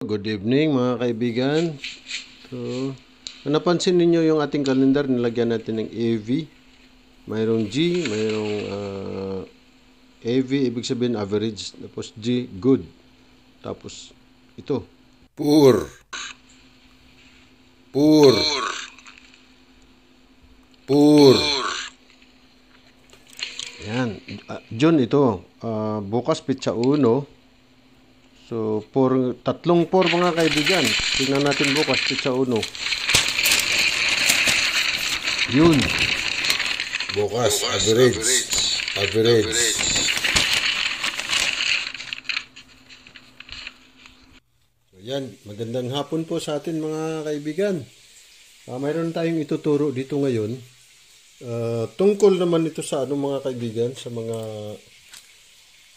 Good evening mga kaibigan. So, kung napansin ninyo yung ating kalendar, nilagyan natin ng AV. Mayroong G, mayroong AV, ibig sabihin average. Tapos G, good. Tapos ito, Poor. Poor. Poor. yan. June ito, bukas pitsa 1. So, tatlong 4 mga kaibigan. Tingnan natin bukas, pitsa 1. Yun. Bukas, average. Average. So, yan. Magandang hapon po sa atin mga kaibigan. Mayroon tayong ituturo dito ngayon. Tungkol naman ito sa mga kaibigan, sa mga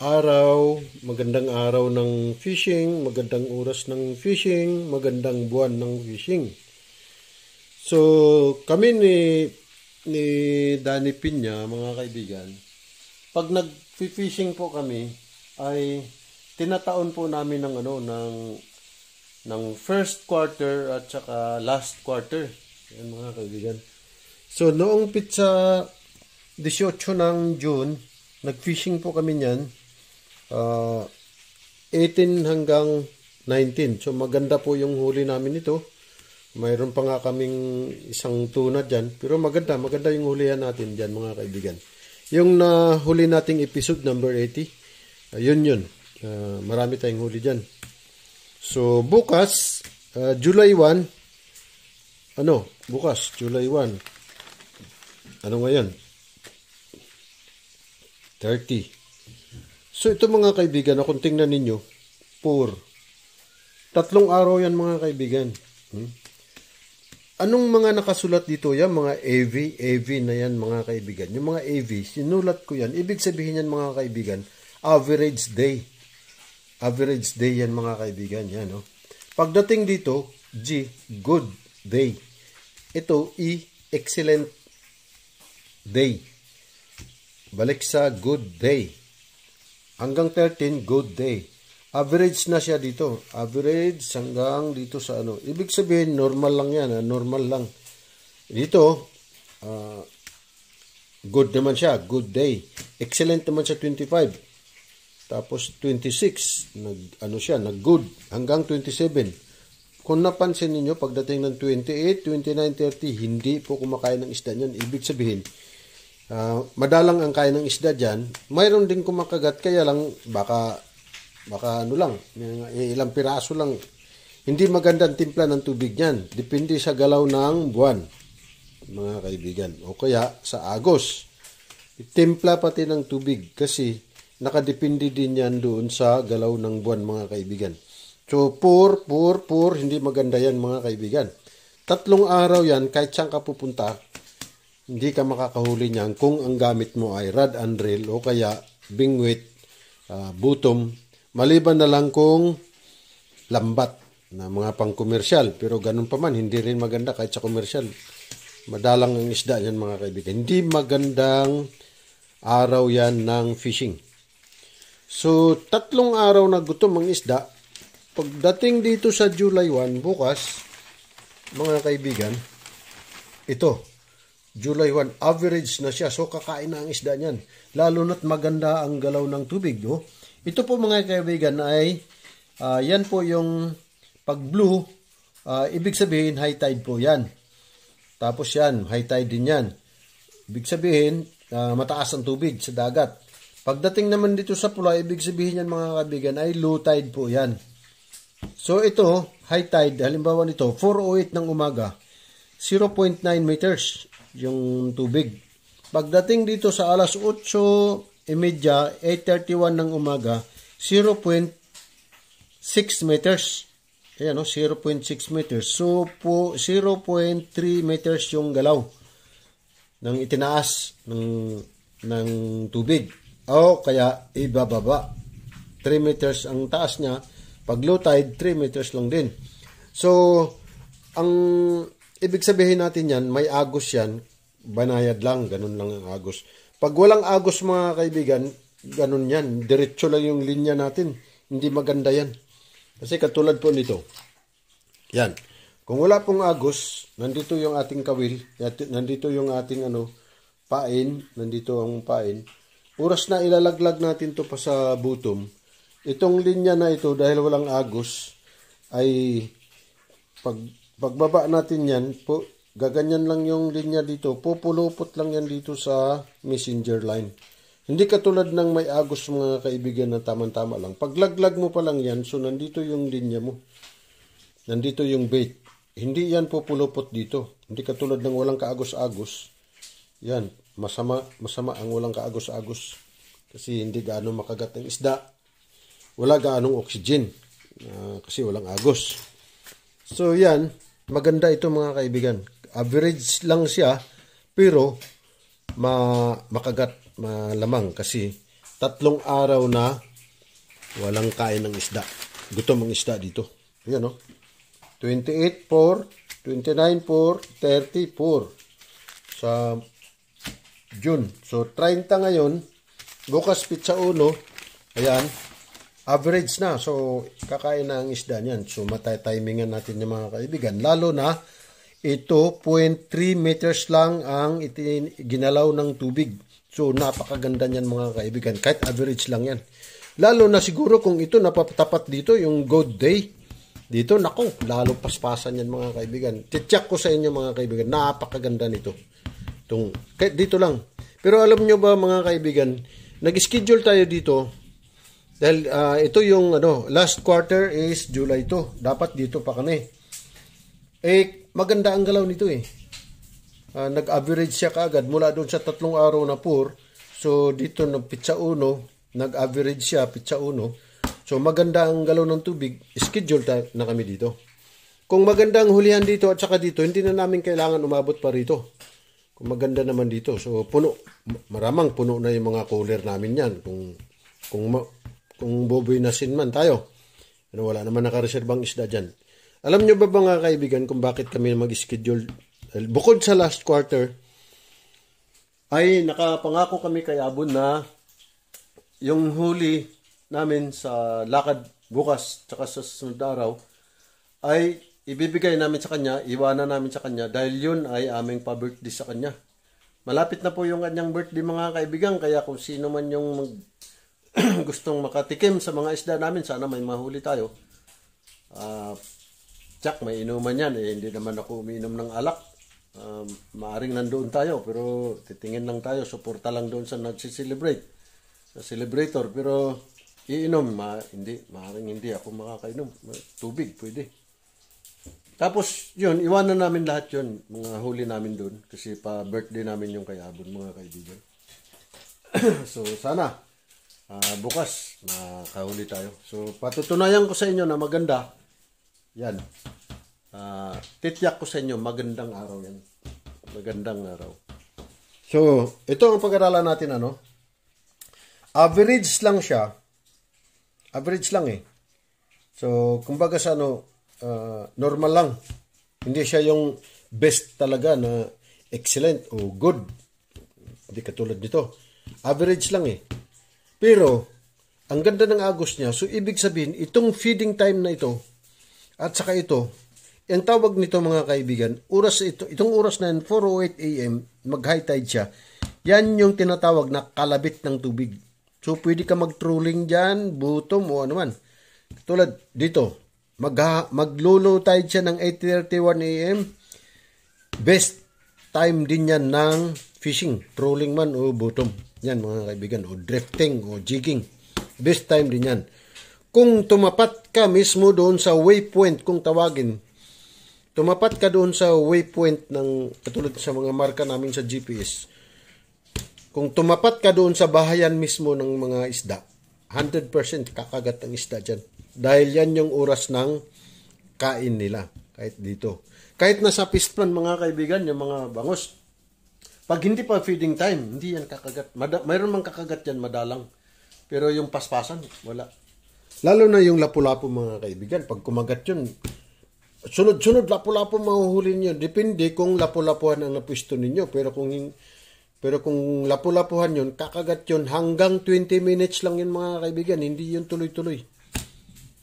araw, magandang araw ng fishing, magandang oras ng fishing, magandang buwan ng fishing. So, kami ni Danny Pinya, mga kaibigan, pag nag-fishing po kami, ay tinataon po namin ng first quarter at saka last quarter. Yan mga kaibigan. So, noong pitsa 18 ng June, nag-fishing po kami niyan. 18 hanggang 19. So, maganda po yung huli namin ito. Mayroon pa nga kaming isang tuna dyan. Pero maganda yung hulihan natin dyan, mga kaibigan. Yung nahuli nating episode number 80, yun. Marami tayong huli dyan. So, bukas, July 1, bukas, July 1. Ano ngayon? 30. So, ito mga kaibigan, kung tingnan ninyo, 4. 3 araw yan mga kaibigan. Anong mga nakasulat dito? Yan, mga AV na yan mga kaibigan. Yung mga AV, sinulat ko yan. Ibig sabihin yan mga kaibigan, average day. Average day yan mga kaibigan. Yan, no? Pagdating dito, G, good day. Ito, E, excellent day. Balik sa good day. Hanggang 13, good day. Average na siya dito. Average hanggang dito sa Ibig sabihin, normal lang yan. Normal lang. Dito, good naman siya. Good day. Excellent naman siya 25. Tapos 26, nag-good. Hanggang 27. Kung napansin niyo pagdating ng 28, 29, 30, hindi po kumakain ng isda niyan. Ibig sabihin, madalang ang kain ng isda dyan. Mayroon din kumakagat, kaya lang baka ilang piraso lang. Hindi magandang timpla ng tubig niyan. Depende sa galaw ng buwan, mga kaibigan. O kaya sa agos. Timpla pati ng tubig kasi nakadepende din yan doon sa galaw ng buwan, mga kaibigan. So, poor, hindi maganda yan, mga kaibigan. 3 araw yan, kahit saan ka pupunta, hindi ka makakahuli niyan kung ang gamit mo ay rod and reel o kaya bingwit, butom. Maliban na lang kung lambat na mga pang-komersyal. Pero ganun pa man, hindi rin maganda kahit sa komersyal. Madalang ang isda yan mga kaibigan. Hindi magandang araw yan ng fishing. So, 3 araw na gutom ang isda. Pagdating dito sa July 1, bukas, mga kaibigan, ito, July 1, average na siya. So, kakain na ang isda niyan. Lalo na't maganda ang galaw ng tubig. No? Ito po mga kaibigan ay, yan po yung pag-blue, ibig sabihin high tide po yan. Tapos yan, high tide din yan. Ibig sabihin, mataas ang tubig sa dagat. Pagdating naman dito sa pula, ibig sabihin yan mga kaibigan ay low tide po yan. So, ito, high tide, halimbawa nito, 4:08 ng umaga, 0.9 meters yung tubig. Pagdating dito sa alas 8:30, 8:31 ng umaga, 0.6 meters. Ayan, 0.6 meters. So, 0.3 meters yung galaw ng itinaas ng tubig. O kaya ibababa. 3 meters ang taas niya. Pag low tide, 3 meters lang din. So, ang ibig sabihin natin yan, may agos yan, banayad lang, ganun lang ang agos. Pag walang agos mga kaibigan, ganun yan, diretso lang yung linya natin, hindi maganda yan. Kasi katulad po nito. Yan. Kung wala pong agos, nandito yung ating kawil, nandito yung ating pain, nandito ang pain. Oras na ilalaglag natin to pa sa bottom. Itong linya na ito, dahil walang agos, ay pagbaba natin yan, gaganyan lang yung linya dito, pupulupot lang yan dito sa messenger line. Hindi katulad ng may agos mga kaibigan na tamang-tama lang. Paglaglag mo pa lang yan, so nandito yung linya mo. Nandito yung bait. Hindi yan pupulupot dito. Hindi katulad ng walang kaagos-agos. Yan, masama ang walang kaagos-agos. Kasi hindi gaano makagat ang isda. Wala gaanong oxygen. Kasi walang agos. So yan, maganda ito mga kaibigan. Average lang siya, pero makagat, malamang. Kasi 3 araw na walang kain ng isda. Gutom ang isda dito. Yan 28-4, 29-4, 34 sa June. So, 30 ngayon. Bukas pizza 1. Ayan. Average na. So, kakain na ang isda niyan. So, matay-timingan natin yung mga kaibigan. Lalo na, ito, 0.3 meters lang ang ginalaw ng tubig. So, napakaganda niyan mga kaibigan. Kahit average lang yan. Lalo na siguro kung ito napatapat dito, yung good day. Dito, naku, lalo paspasan yan mga kaibigan. Titsak ko sa inyo mga kaibigan, napakaganda nito. Kahit dito lang. Pero alam nyo ba mga kaibigan, nag-schedule tayo dito. Dahil ito yung last quarter is July to. Dapat dito pa kami. Maganda ang galaw nito Nag-average siya kaagad mula doon sa 3 araw na pour. So dito pizza 1, nag-average siya pizza 1. So, maganda ang galaw ng tubig, schedule na kami dito. Kung maganda ang hulihan dito at saka dito, hindi na namin kailangan umabot pa rito. Kung maganda naman dito. So, maramang puno na yung mga cooler namin yan. Kung boboy na sinman tayo. Wala naman nakareserbang isda dyan. Alam nyo ba mga kaibigan kung bakit kami mag-schedule? Bukod sa last quarter, ay nakapangako kami kay Abon na yung huli namin sa lakad bukas tsaka sa susunod araw ay ibibigay namin sa kanya, iwanan namin sa kanya dahil yun ay aming pa-birthday sa kanya. Malapit na po yung kanyang birthday mga kaibigan, kaya kung sino man yung gustong makatikim sa mga isda namin, sana may mahuli tayo. Tsak, may inuman yan. Hindi naman ako umiinom ng alak. Maaring nandoon tayo, pero titingin lang tayo, suporta lang doon sa nagsiselebrate, sa celebrator, pero iinom, maaaring hindi ako makakainom. Tubig, pwede. Tapos, yun, iwanan namin lahat yun, mga huli namin doon. Kasi pa-birthday namin yung kay Abon, mga kaibigan. So, sana, bukas, makahuli tayo. So, patutunayan ko sa inyo na maganda. Yan. Titiyak ko sa inyo, magandang araw yan. Magandang araw. So, ito ang pag-aralan natin, average lang siya. Average lang So, kumbaga sa normal lang. Hindi siya yung best talaga na excellent o good. Hindi katulad nito. Average lang Pero, ang ganda ng agos niya. So, ibig sabihin, itong feeding time na ito, at saka ito, ang tawag nito mga kaibigan, itong oras na yan, 4:08 AM, mag-high tide siya. Yan yung tinatawag na kalabit ng tubig. So, pwede ka mag-trolling dyan, bottom o ano man. Tulad dito, mag-low tide siya ng 8:31 AM. Best time din yan ng fishing, trolling man o bottom. Yan mga kaibigan, o drifting o jigging. Best time din yan. Kung tumapat ka mismo doon sa waypoint, kung tawagin, tumapat ka doon sa waypoint ng, katulad sa mga marka namin sa GPS, kung tumapat ka doon sa bahayan mismo ng mga isda, 100% kakagat ang isda dyan. Dahil yan yung oras ng kain nila. Kahit dito. Kahit nasa fish pond mga kaibigan, yung mga bangos, pag hindi pa feeding time, hindi yan kakagat. Mayroon mang kakagat yan, madalang. Pero yung paspasan, wala. Lalo na yung lapu-lapu mga kaibigan. Pag kumagat yun, sunod-sunod lapu-lapu mahuhuli niyo. Depende kung lapu-lapuhan ang napwisto ninyo. Pero kung lapu-lapuhan yun, kakagat yun hanggang 20 minutes lang yun mga kaibigan. Hindi yun tuloy-tuloy.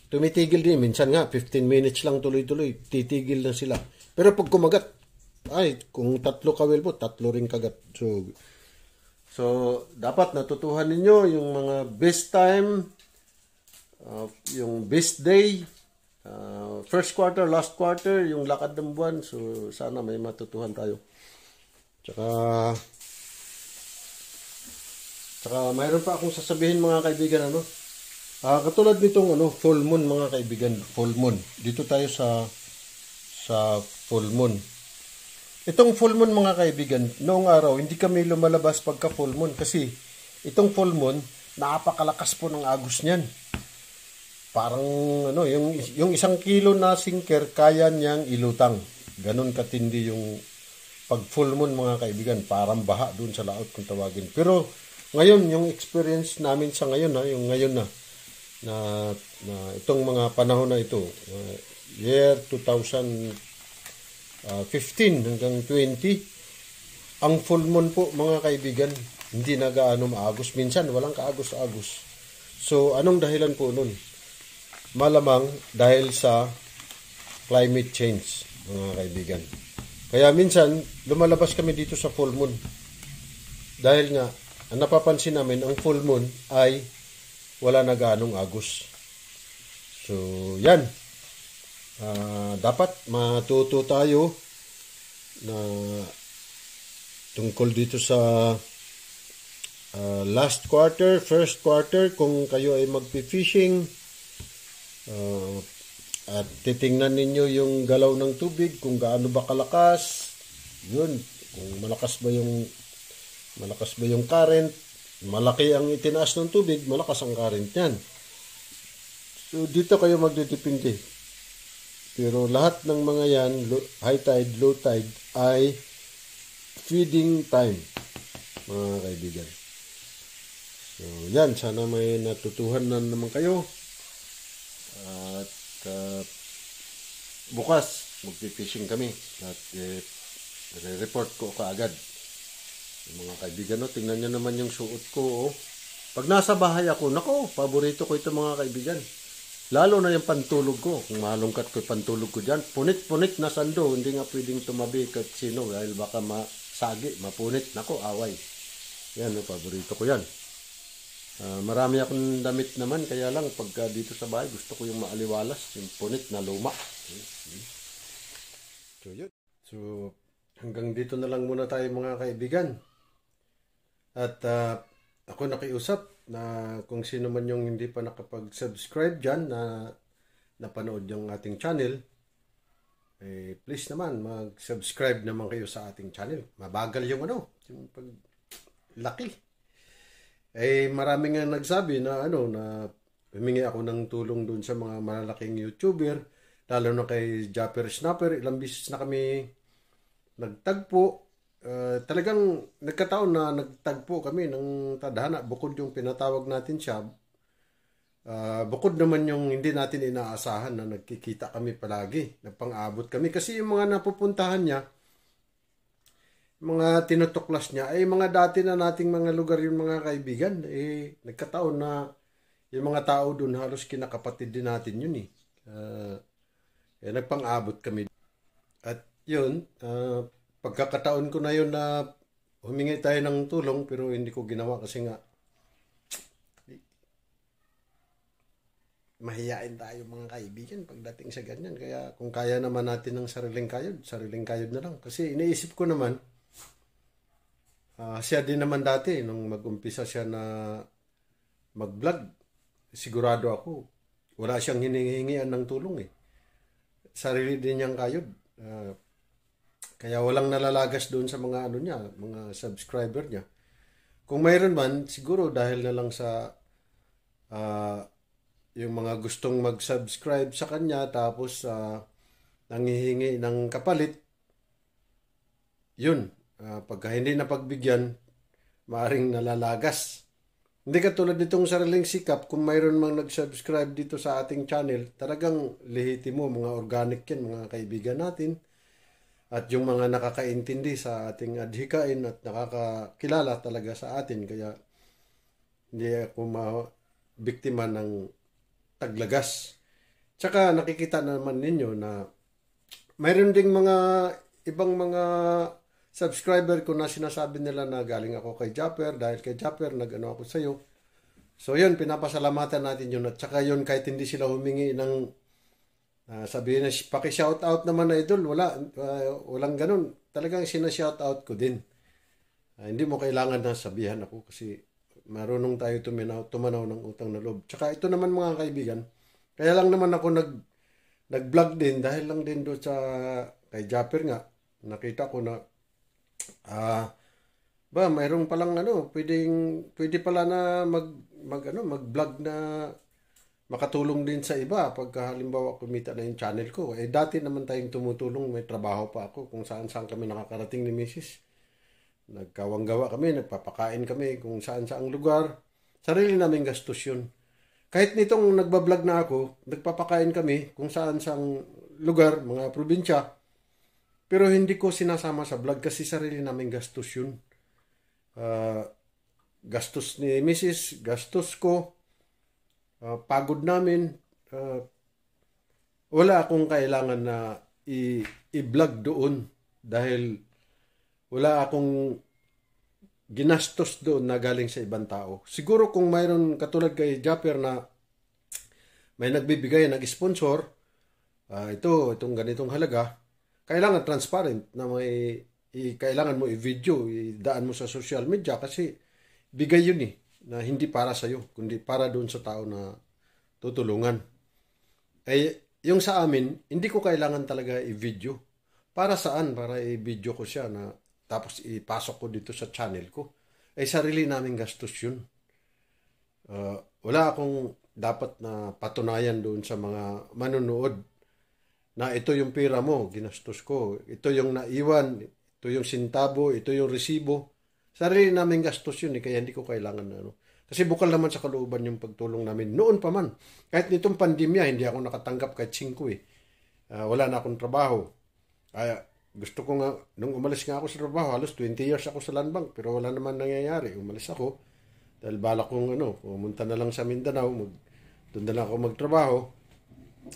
tumitigil din. Minsan nga, 15 minutes lang tuloy-tuloy, titigil na sila. Pero pag kumagat, ay, kung 3 kawil po, 3 ring kagat. So dapat natutuhan ninyo yung mga best time, yung best day, first quarter, last quarter, yung lakad ng buwan. So sana may matutuhan tayo. Tsaka mayroon pa akong sasabihin mga kaibigan, katulad nitong full moon mga kaibigan, full moon. Dito tayo sa full moon. Itong full moon mga kaibigan, noong araw hindi kami lumalabas pagka full moon kasi itong full moon napakalakas po ng agos niyan. Parang yung 1 kilo na sinker kaya niyang ilutang. Ganon katindi yung pag full moon mga kaibigan, parang baha doon sa laot kung tawagin. Pero ngayon yung experience namin sa ngayon yung ngayon na itong mga panahon na ito, year 2015 hanggang 20, ang full moon po mga kaibigan, hindi na gaano maagos. Minsan walang kaagos-agos. So anong dahilan po nun? Malamang dahil sa climate change mga kaibigan. Kaya minsan lumalabas kami dito sa full moon. Dahil nga, ang napapansin namin, ang full moon ay wala na gaanong agos. So yan. Dapat matuto tayo na tungkol dito sa last quarter, first quarter, kung kayo ay magpi-fishing, at titingnan ninyo yung galaw ng tubig, kung gaano ba kalakas, yun, kung malakas ba yung current, malaki ang itinaas ng tubig, malakas ang current yan. So dito kayo magdidepende. Pero lahat ng mga yan, high tide, low tide, ay feeding time, mga kaibigan. So, yan. Sana may natutuhan na naman kayo. At bukas, magpipishing kami. At re-report ko kaagad. Mga kaibigan, tingnan nyo naman yung suot ko. Pag nasa bahay ako, paborito ko ito mga kaibigan. Lalo na yung pantulog ko. Kung malungkat ko yung pantulog ko dyan, punit-punit na sando. Hindi nga pwedeng tumabi kahit sino dahil baka masagi, mapunit. Away. Yan, paborito ko yan. Marami akong damit naman, kaya lang pagka dito sa bahay, gusto ko yung maaliwalas, yung punit na luma. So, yun. So, hanggang dito na lang muna tayo mga kaibigan. At ako nakiusap na kung sino man yung hindi pa nakapag-subscribe dyan na napanood yung ating channel, please naman mag-subscribe naman kayo sa ating channel. Mabagal yung yung paglaki. Marami nga nagsabi na na humingi ako ng tulong dun sa mga malalaking YouTuber, lalo na kay Japper Snapper. Ilang beses na kami nagtagpo. Talagang nagkataon na nagtagpo kami ng tadhana, bukod yung pinatawag natin siya, bukod naman yung hindi natin inaasahan na nagkikita kami palagi, nagpang-abot kami kasi yung mga napupuntahan niya, mga tinutuklas niya ay mga dati na nating mga lugar yung mga kaibigan. Nagkataon na yung mga tao doon halos kinakapatid din natin yun nagpang-abot kami. At yun, pagkakataon ko na yun na humingi tayo ng tulong pero hindi ko ginawa kasi nga mahiyain tayo mga kaibigan pagdating sa ganyan. Kaya kung kaya naman natin ng sariling kayod na lang. Kasi iniisip ko naman, siya din naman dati nung mag-umpisa siya na mag-vlog, sigurado ako wala siyang hinihingian ng tulong sarili din niyang kayod. Kaya walang nalalagas doon sa mga mga subscriber niya. Kung mayroon man, siguro dahil na lang sa yung mga gustong mag-subscribe sa kanya tapos nanghihingi ng kapalit, yun, pagka hindi napagbigyan, maaring nalalagas. Hindi katulad nitong sariling sikap, kung mayroon mang nag-subscribe dito sa ating channel, talagang lehitimo, mga organic yan, mga kaibigan natin. At yung mga nakakaintindi sa ating adhikain at nakakakilala talaga sa atin. Kaya hindi ako biktima ng taglagas. Tsaka nakikita naman ninyo na mayroon ding mga ibang mga subscriber ko na sinasabi nila na galing ako kay Japper, dahil kay Japper nag-ano ako sa'yo. So yun, pinapasalamatan natin yun. At saka yun, kahit hindi sila humingi ng sabihin na paki-shoutout naman na idol, walang ganun. Talagang sina-shoutout ko din. Hindi mo kailangan na sabihan ako kasi marunong tayo tumanaw ng utang na loob. Tsaka ito naman mga kaibigan, kaya lang naman ako nag-vlog din dahil lang din doon sa kay Japper nga. Nakita ko na mayroong palang pwede pala na mag-vlog na makatulong din sa iba pagka halimbawa kumita na yung channel ko. Dati naman tayong tumutulong, may trabaho pa ako kung saan-saan kami nakakarating ni Mrs. Nagkawanggawa kami, nagpapakain kami kung saan-saang lugar. Sarili naming gastos yun. Kahit nitong nagbablog na ako, nagpapakain kami kung saan-saang lugar, mga probinsya. Pero hindi ko sinasama sa vlog kasi sarili naming gastos yun. Gastos ni Mrs., gastos ko, pagod namin. Wala akong kailangan na i-vlog doon dahil wala akong ginastos doon na galing sa ibang tao. Siguro kung mayroon katulad kay Japper na may nagbibigay, nag-sponsor, itong ganitong halaga, kailangan transparent na kailangan mo i-video, idaan mo sa social media kasi bigay yun na hindi para sa'yo, kundi para doon sa tao na tutulungan. Yung sa amin, hindi ko kailangan talaga i-video. Para saan? Para i-video ko siya na tapos ipasok ko dito sa channel ko. Sarili naming gastos yun. Wala akong dapat na patunayan doon sa mga manunood na ito yung pera mo, ginastos ko. Ito yung naiwan, ito yung sintabo, ito yung resibo. Sarili naming gastos yun, kaya hindi ko kailangan na Kasi bukal naman sa kalooban yung pagtulong namin. Noon pa man, kahit nitong pandemya, hindi ako nakatanggap kahit 5 wala na akong trabaho. Gusto ko nga, nung umalis nga ako sa trabaho, halos 20 years ako sa land bank, pero wala naman nangyayari. Umalis ako, dahil bala kong pumunta na lang sa Mindanao, doon na lang ako magtrabaho,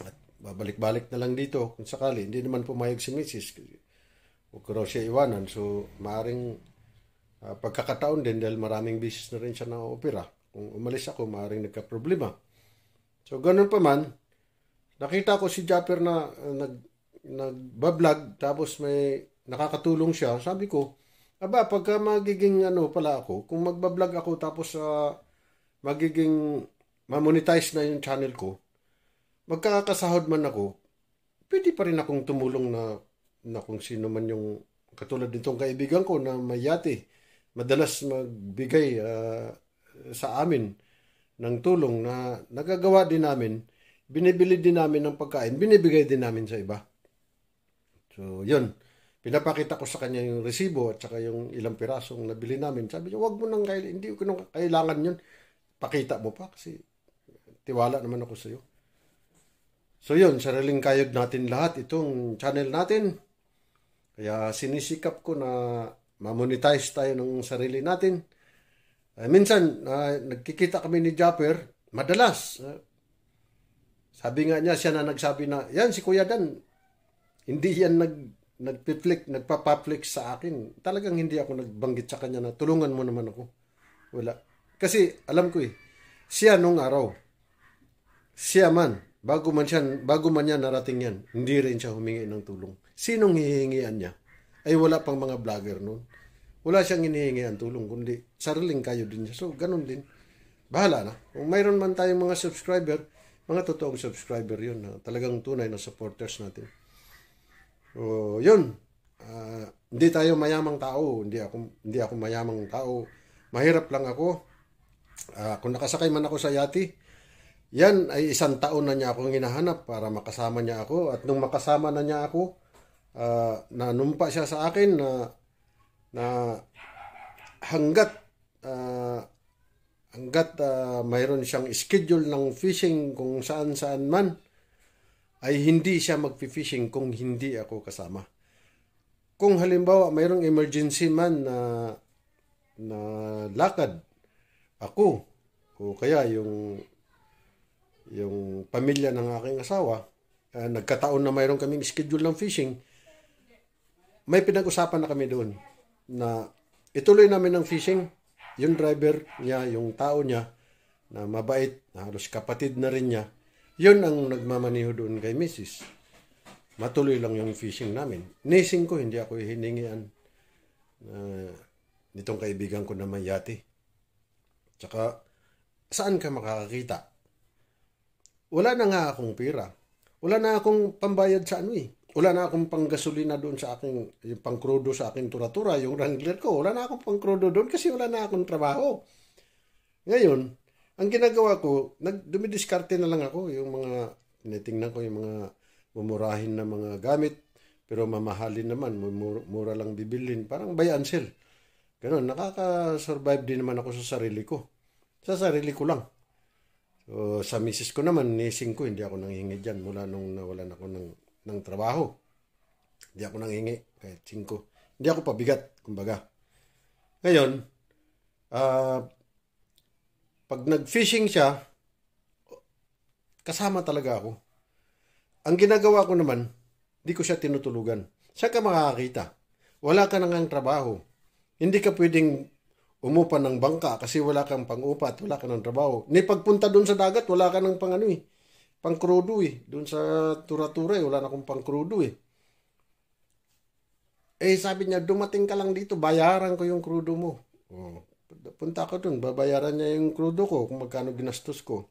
at babalik-balik na lang dito kung sakali. Hindi naman pumayag si Mrs. Huwag ko raw siya iwanan, so maaring pagkakataon din dahil maraming business na rin siya na opera. Kung umalis ako, maaring nagka-problema. So, ganun pa man, nakita ko si Japper na nagbablog, tapos may nakakatulong siya. Sabi ko, pagka magiging pala ako, kung magbablog ako tapos magiging mamonetize na yung channel ko, magkakasahod man ako, pwede pa rin akong tumulong na kung sino man yung katulad nitong kaibigan ko na may yate. Madalas magbigay sa amin ng tulong na nagagawa din namin, binibili din namin ng pagkain, binibigay din namin sa iba. So, yun. Pinapakita ko sa kanya yung resibo at saka yung ilang pirasong nabili namin. Sabi niya, wag mo nang hindi ko nang kailangan yun. Pakita mo pa kasi tiwala naman ako sa iyo. So, yun. Sariling kayod natin lahat. Itong channel natin. Kaya sinisikap ko na ma-monetize tayo ng sarili natin. Minsan, nagkikita kami ni Japper, madalas. Sabi nga niya, siya na nagsabi na, yan si Kuya Dan, hindi yan nagpapaflick sa akin. Talagang hindi ako nagbanggit sa kanya na tulungan mo naman ako. Wala. Kasi alam ko siya nung araw, siya man, bago man niya narating yan, hindi rin siya humingi ng tulong. Sinong hihingian niya? Ay wala pang mga vlogger noon. Wala siyang hinihingi ang tulong, kundi sariling kayo din siya. So, ganun din. Bahala na. Kung mayroon man tayong mga subscriber, mga totoong subscriber yun, na talagang tunay na supporters natin. So, yun. Hindi tayo mayamang tao. Hindi ako mayamang tao. Mahirap lang ako. Kung nakasakay man ako sa yati, yan ay 1 taon na niya akong hinahanap para makasama niya ako. At nung makasama na niya ako, nanumpa siya sa akin na hanggat mayroon siyang schedule ng fishing kung saan-saan man, ay hindi siya mag-fishing kung hindi ako kasama. Kung halimbawa mayroong emergency man na lakad, ako o kaya yung yung pamilya ng aking asawa, nagkataon na mayroon kaming schedule ng fishing, may pinag-usapan na kami doon na ituloy namin ng fishing. Yung driver niya, yung tao niya, na mabait, na halos kapatid na rin niya, yun ang nagmamaniho doon kay Mrs. Matuloy lang yung fishing namin. Nising ko, hindi ako hiningian nitong kaibigan ko na may yate. Tsaka, saan ka makakakita? Wala na nga akong pera. Wala na akong pambayad sa ano eh. Wala na akong panggasolina doon sa aking, yung pangkrudo sa aking tura-tura, yung Wrangler ko. Wala na akong pangkrudo doon kasi wala na akong trabaho. Ngayon, ang ginagawa ko, dumidiskarte na lang ako. Yung mga, tinitingnan ko yung mga mumurahin na mga gamit, pero mamahalin naman, mura lang bibilin. Parang buy and sell. Ganun, nakaka-survive din naman ako sa sarili ko. Sa sarili ko lang. So, sa misis ko naman, nising ko, hindi ako nanghingi dyan mula nung nawalan ako ng trabaho. Hindi ako nanghingi, kahit 5. Hindi ako pabigat, kumbaga. Ngayon, pag nag-fishing siya, kasama talaga ako. Ang ginagawa ko naman, hindi ko siya tinutulugan. Saan ka makakakita? Wala ka nang trabaho. Hindi ka pwedeng umupa ng bangka kasi wala kang pang-upa at wala ka ng trabaho. Ni pagpunta doon sa dagat, wala ka ng pang-krudo eh. Doon sa tura-tura wala na akong pang-krudo eh. Sabi niya, dumating ka lang dito, bayaran ko yung krudo mo. Punta ko doon, babayaran niya yung krudo ko kung magkano ginastos ko.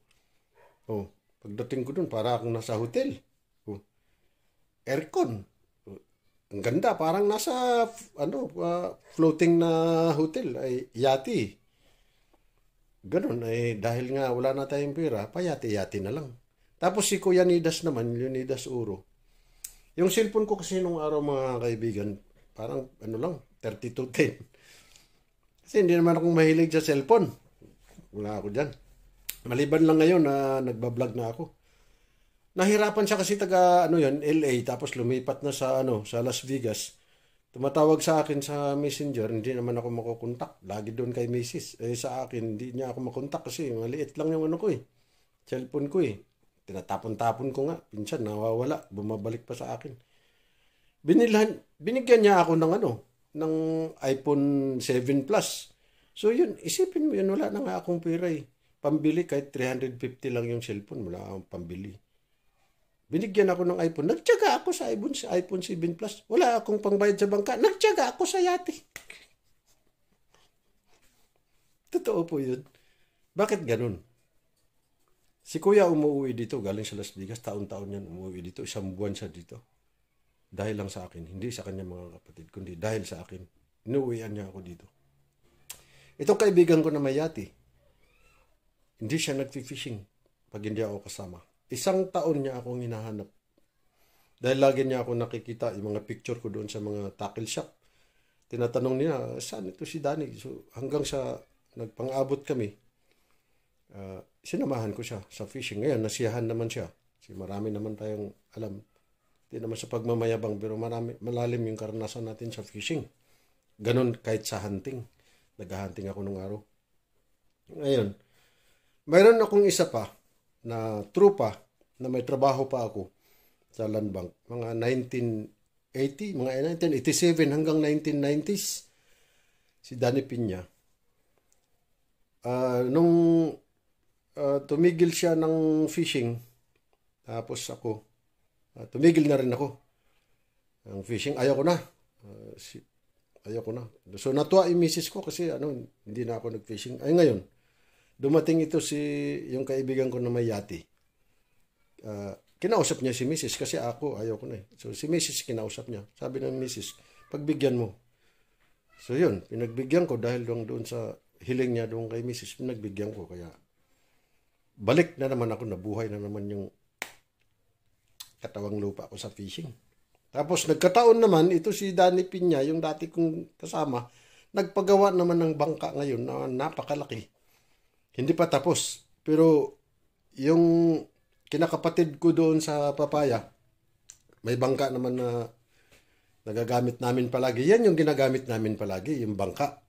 Pagdating ko doon, para akong nasa hotel. Aircon. Ang ganda, parang nasa floating na hotel, ay yati. Ganun, dahil nga wala na tayong pera, payati-yati na lang. Tapos si Kuya Nidas naman, Leonidas Uro. Yung cellphone ko kasi nung araw mga kaibigan, parang 3210. Kasi hindi naman akong mahilig sa cellphone. Wala ako dyan. Maliban lang ngayon na nagbablog na ako. Nahirapan siya kasi taga LA, tapos lumipat na sa Las Vegas. Tumatawag sa akin sa Messenger, hindi naman ako makokontak. Lagi doon kay Mrs. Sa akin, hindi niya ako makontak kasi maliit lang yung cellphone ko eh. Tinatapon-tapon ko nga, pinsan nawawala, bumabalik pa sa akin. Binigyan niya ako ng iPhone 7 Plus. So yun, isipin mo yun, wala na nga akong pera eh. Pambili kahit 350 lang yung cellphone, wala akong pambili. Binigyan ako ng iPhone. Nagtiyaga ako sa iPhone 7 Plus. Wala akong pangbayad sa bangka. Nagtiyaga ako sa yate. Totoo po yun. Bakit ganun? Si Kuya umuwi dito, galing sa Las Vegas. Taon-taon yan umuwi dito. 1 buwan siya dito. Dahil lang sa akin. Hindi sa kanya mga kapatid, kundi dahil sa akin. Inuwian niya ako dito. Itong kaibigan ko na may yate, hindi siya nag-fishing pag hindi ako kasama. 1 taon niya akong hinahanap. Dahil lagi niya ako nakikita yung mga picture ko doon sa mga tackle shop. Tinatanong niya, saan ito si Danny? So, hanggang sa nagpang-abot kami, sinamahan ko siya sa fishing. Ngayon, nasiyahan naman siya. Kasi marami naman tayong alam. Hindi naman sa pagmamayabang, pero malalim yung karanasan natin sa fishing. Ganon kahit sa hunting. Nag-hunting ako nung araw. Ngayon, mayroon akong isa pa na trupa na may trabaho pa ako sa Land Bank. Mga 1980, mga 1987 hanggang 1990s. Si Danny Piña. Nung tumigil siya ng fishing, tapos ako, tumigil na rin ako ng fishing. Ayaw ko na. So natuwa yung misis ko kasi hindi na ako nag-fishing. Ay ngayon, dumating ito yung kaibigan ko na may yate. Kinausap niya si Mrs. kasi ako, ayaw ko na eh. So si Mrs. kinausap niya. Sabi ng Mrs., pagbigyan mo. So yun, pinagbigyan ko dahil doon sa hiling niya doon kay Mrs. Pinagbigyan ko. Kaya balik na naman ako, nabuhay na naman yung katawang lupa ko sa fishing. Tapos nagkataon naman, ito si Danny Piña, yung dati kong kasama, nagpagawa naman ng bangka ngayon na napakalaki. Hindi pa tapos. Pero yung kinakapatid ko doon sa Papaya, may bangka naman na nagagamit namin palagi. Yan yung ginagamit namin palagi, yung bangka.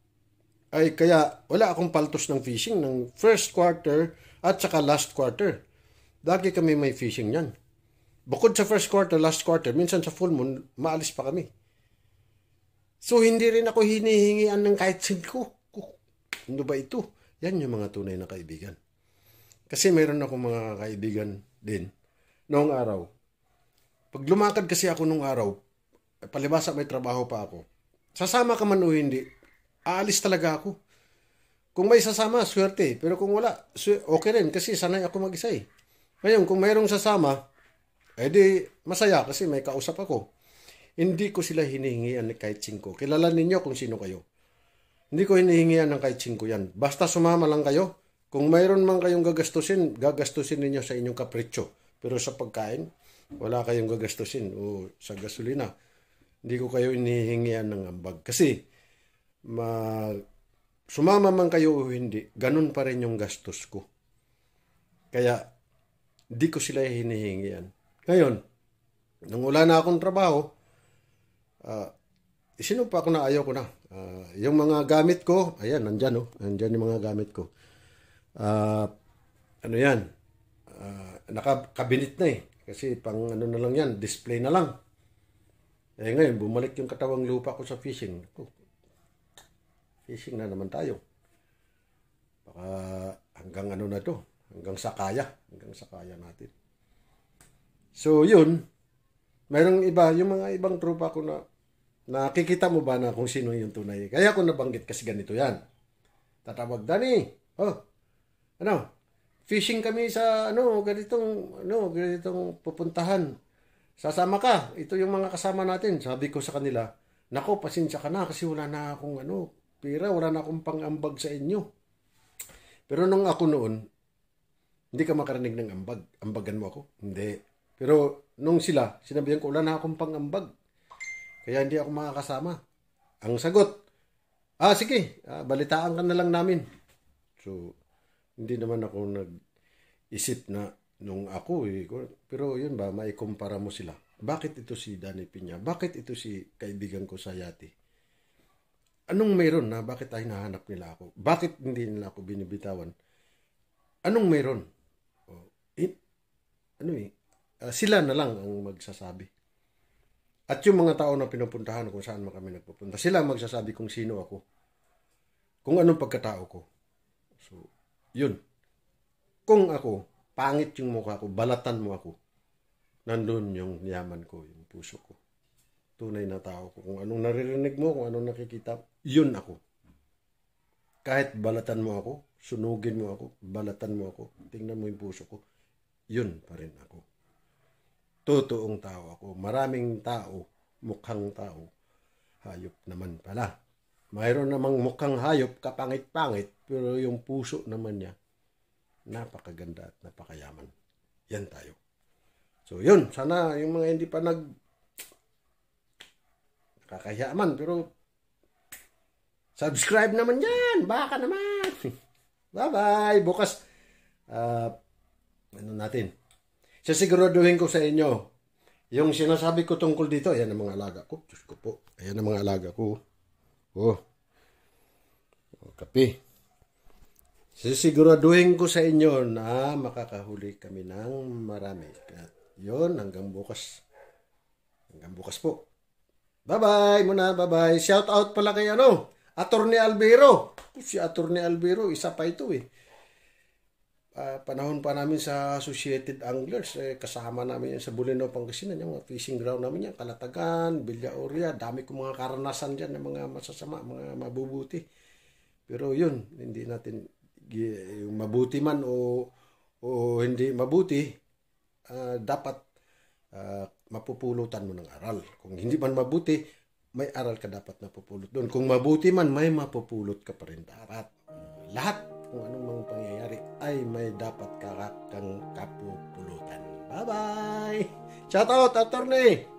Ay kaya wala akong paltos ng fishing ng first quarter at saka last quarter. Lagi kami may fishing yan. Bukod sa first quarter, last quarter, minsan sa full moon, maalis pa kami. So, hindi rin ako hinihingian ng kahit singko. Ano ba ito? Yan yung mga tunay na kaibigan. Kasi mayroon ako mga kaibigan din noong araw. Pag lumakad kasi ako noong araw, palibasa may trabaho pa ako. Sasama ka man o hindi, aalis talaga ako. Kung may sasama, swerte. Pero kung wala, okay rin kasi sanay ako mag-isa eh. Ngayon, kung mayroong sasama, edi masaya kasi may kausap ako. Hindi ko sila hinihingian ng kahit 5. Kilala ninyo kung sino kayo. Hindi ko hinihingian ng kahit 5 yan. Basta sumama lang kayo. Kung mayroon man kayong gagastusin ninyo sa inyong kapritsyo. Pero sa pagkain, wala kayong gagastusin o sa gasolina. Hindi ko kayo hinihingian ng ambag. Kasi, sumama man kayo o hindi, ganun pa rin yung gastos ko. Kaya, di ko sila hinihingian. Ngayon, nung wala na akong trabaho, sinumpa ko na ayaw ko na. Yung mga gamit ko, ayan, nandyan, nandyan yung mga gamit ko. Ano yan? Nakakabinit na eh. Kasi pang ano na lang yan, display na lang. Eh ngayon, bumalik yung katawang lupa ko sa fishing. Fishing na naman tayo. Baka hanggang ano na to. Hanggang sakaya natin. So, yun. Mayroong iba, yung mga ibang tropa ko na nakikita mo ba na kung sino yung tunay? Kaya ko nabanggit kasi ganito yan. Tatawag, Dani, fishing kami sa, ganitong pupuntahan. Sasama ka. Ito yung mga kasama natin. Sabi ko sa kanila, nako, pasensya ka na kasi wala na akong pera, wala na akong pang-ambag sa inyo. Pero nung ako noon, hindi ka makarinig ng ambag. Ambagan mo ako? Hindi. Pero nung sinabihan ko, wala na akong pang-ambag. Kaya hindi ako makakasama. Ang sagot, sige, balitaan ka na lang namin. So, hindi naman ako nag-isip na nung ako pero yun ba, maikumpara mo sila. Bakit ito si Danny Piña? Bakit ito si kaibigan ko sa Yati? Anong mayroon na bakit ay nahanap nila ako? Bakit hindi nila ako binibitawan? Anong mayroon? Sila na lang ang magsasabi. At yung mga tao na pinupuntahan kung saan kami nagpupunta, sila ang magsasabi kung sino ako. Kung anong pagkatao ko. So, yun. Kung ako, pangit yung mukha ko, balatan mo ako. Nandun yung yaman ko, yung puso ko. Tunay na tao ko. Kung anong naririnig mo, kung anong nakikita, yun ako. Kahit balatan mo ako, sunugin mo ako, balatan mo ako, tingnan mo yung puso ko, yun pa rin ako. Totoong tao ako. Maraming tao, mukhang tao, hayop naman pala. Mayroon namang mukhang hayop, kapangit-pangit, pero yung puso naman niya, napakaganda at napakayaman. Yan tayo. So yun, sana yung mga hindi pa nakakayaman, pero subscribe naman yan, baka naman. Bye-bye. Bukas, natin. Sisiguraduhin ko sa inyo, yung sinasabi ko tungkol dito, ayan ang mga alaga ko. Diyos ko po, ayan ang mga alaga ko. Kape. Sisiguraduhin ko sa inyo na makakahuli kami ng marami. At yun, hanggang bukas. Hanggang bukas po. Bye-bye muna, bye-bye. Shout out pala kay Attorney Albero. Si Attorney Albero, isa pa ito eh. Panahon pa namin sa Associated Anglers, kasama namin yan sa Bulinaw, Pangasinan, yung mga fishing ground namin yan, Kalatagan, Villaoria, dami kong mga karanasan dyan ng mga masasama, mga mabubuti. Pero yun, hindi natin, yung mabuti man o hindi mabuti, dapat mapupulutan mo ng aral. Kung hindi man mabuti, may aral ka dapat napupulot doon. Kung mabuti man, may mapupulot ka pa rin dapat. Lahat kung anong mga pangyayari ay may dapat kang kapupulutan. Bye-bye! Shout out, Attorney!